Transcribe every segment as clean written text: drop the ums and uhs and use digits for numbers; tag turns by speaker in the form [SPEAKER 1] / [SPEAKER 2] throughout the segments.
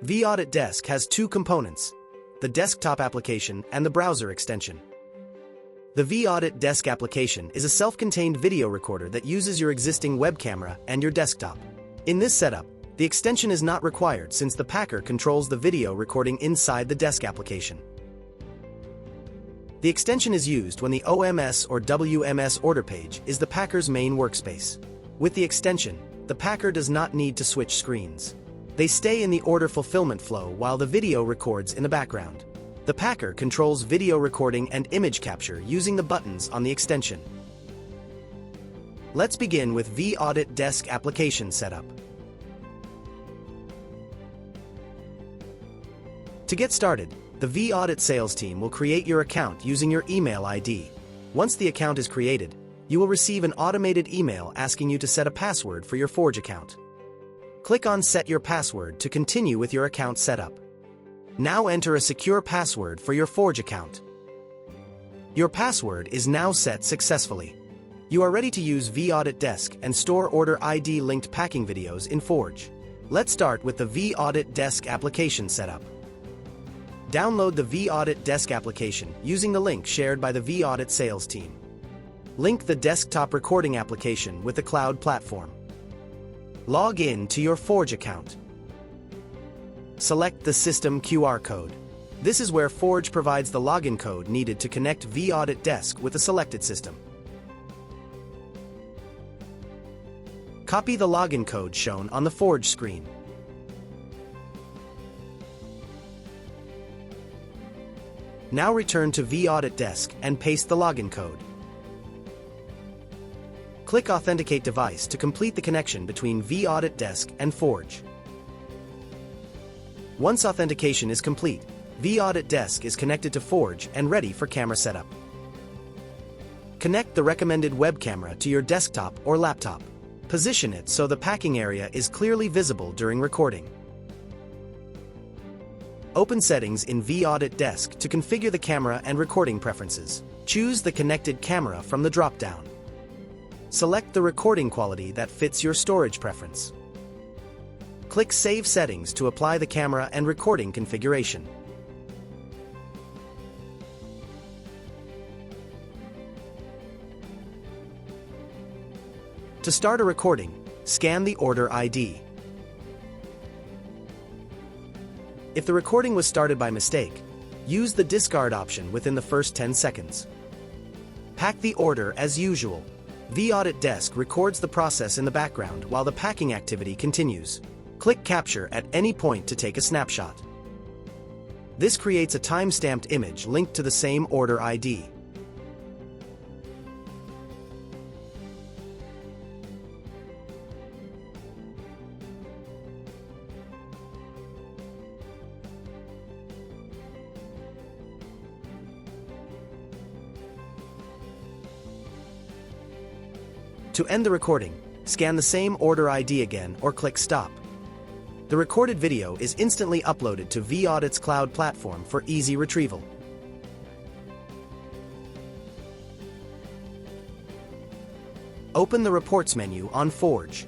[SPEAKER 1] vAudit Desk has two components, the desktop application and the browser extension. The vAudit Desk application is a self-contained video recorder that uses your existing web camera and your desktop. In this setup, the extension is not required since the packer controls the video recording inside the desk application. The extension is used when the OMS or WMS order page is the packer's main workspace. With the extension, the packer does not need to switch screens. They stay in the order fulfillment flow while the video records in the background. The packer controls video recording and image capture using the buttons on the extension. Let's begin with vAudit Desk application setup. To get started, the vAudit sales team will create your account using your email ID. Once the account is created, you will receive an automated email asking you to set a password for your Forge account. Click on Set Your Password to continue with your account setup. Now enter a secure password for your Forge account. Your password is now set successfully. You are ready to use vAudit Desk and store order ID linked packing videos in Forge. Let's start with the vAudit Desk application setup. Download the vAudit Desk application using the link shared by the vAudit sales team. Link the desktop recording application with the cloud platform. Log in to your Forge account. Select the system QR code. This is where Forge provides the login code needed to connect vAudit Desk with the selected system. Copy the login code shown on the Forge screen. Now return to vAudit Desk and paste the login code. Click Authenticate Device to complete the connection between vAudit Desk and Forge. Once authentication is complete, vAudit Desk is connected to Forge and ready for camera setup. Connect the recommended web camera to your desktop or laptop. Position it so the packing area is clearly visible during recording. Open Settings in vAudit Desk to configure the camera and recording preferences. Choose the connected camera from the drop-down. Select the recording quality that fits your storage preference. Click Save Settings to apply the camera and recording configuration. To start a recording, scan the order ID. If the recording was started by mistake, use the discard option within the first 10 seconds. Pack the order as usual. vAudit Desk records the process in the background while the packing activity continues. Click Capture at any point to take a snapshot. This creates a time-stamped image linked to the same order ID. To end the recording, scan the same order ID again or click Stop. The recorded video is instantly uploaded to vAudit's cloud platform for easy retrieval. Open the Reports menu on Forge.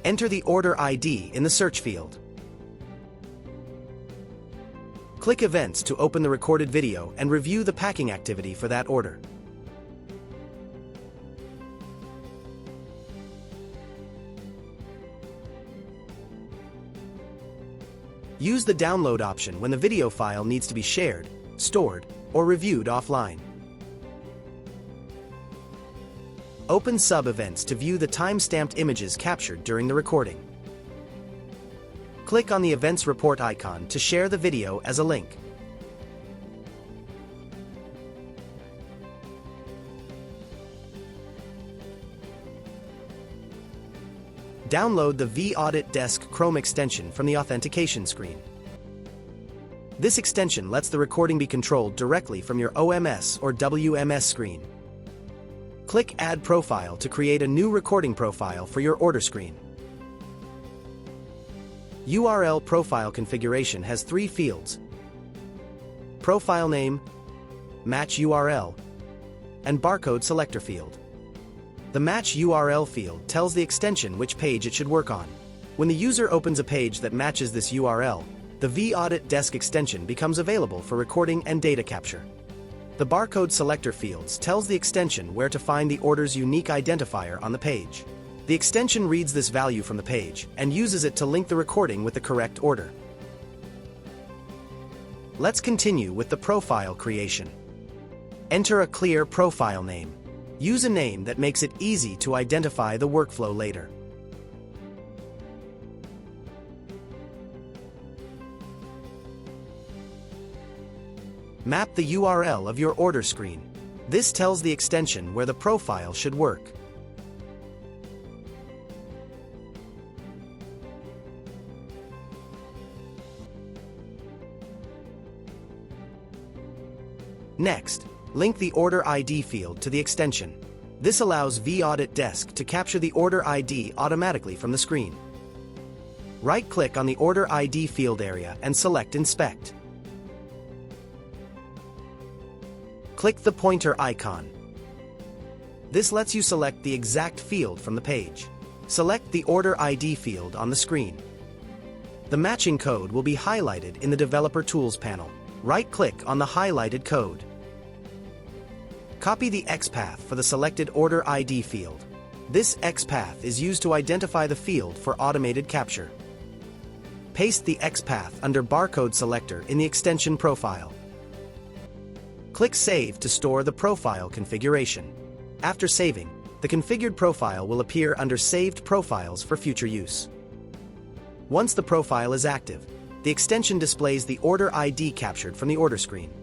[SPEAKER 1] Enter the order ID in the search field. Click Events to open the recorded video and review the packing activity for that order. Use the download option when the video file needs to be shared, stored, or reviewed offline. Open sub-events to view the time-stamped images captured during the recording. Click on the Events Report icon to share the video as a link. Download the vAudit Desk Chrome extension from the authentication screen. This extension lets the recording be controlled directly from your OMS or WMS screen. Click Add Profile to create a new recording profile for your order screen. URL profile configuration has 3 fields: Profile Name, Match URL, and Barcode Selector field. The Match URL field tells the extension which page it should work on. When the user opens a page that matches this URL, the vAudit desk extension becomes available for recording and data capture. The barcode selector fields tells the extension where to find the order's unique identifier on the page. The extension reads this value from the page and uses it to link the recording with the correct order. Let's continue with the profile creation. Enter a clear profile name. Use a name that makes it easy to identify the workflow later. Map the URL of your order screen. This tells the extension where the profile should work. Next, link the Order ID field to the extension. This allows vAudit Desk to capture the order ID automatically from the screen. Right-click on the Order ID field area and select Inspect. Click the pointer icon. This lets you select the exact field from the page. Select the Order ID field on the screen. The matching code will be highlighted in the Developer Tools panel. Right-click on the highlighted code. Copy the XPath for the selected Order ID field. This XPath is used to identify the field for automated capture. Paste the XPath under Barcode Selector in the extension profile. Click Save to store the profile configuration. After saving, the configured profile will appear under Saved Profiles for future use. Once the profile is active, the extension displays the order ID captured from the order screen.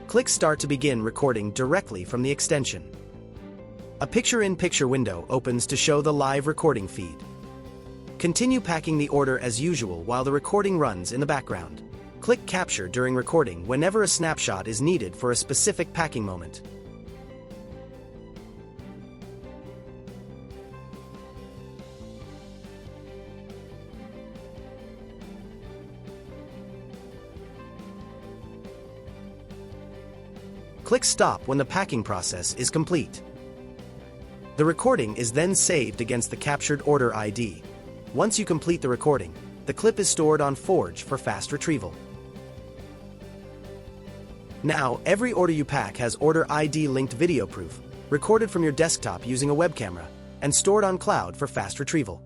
[SPEAKER 1] Click Start to begin recording directly from the extension. A picture-in-picture window opens to show the live recording feed. Continue packing the order as usual while the recording runs in the background. Click Capture during recording whenever a snapshot is needed for a specific packing moment. Click Stop when the packing process is complete. The recording is then saved against the captured order ID. Once you complete the recording, the clip is stored on Forge for fast retrieval. Now, every order you pack has order ID linked video proof, recorded from your desktop using a web camera, and stored on cloud for fast retrieval.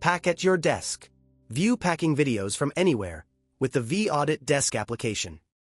[SPEAKER 1] Pack at your desk. View packing videos from anywhere with the vAudit Desk application.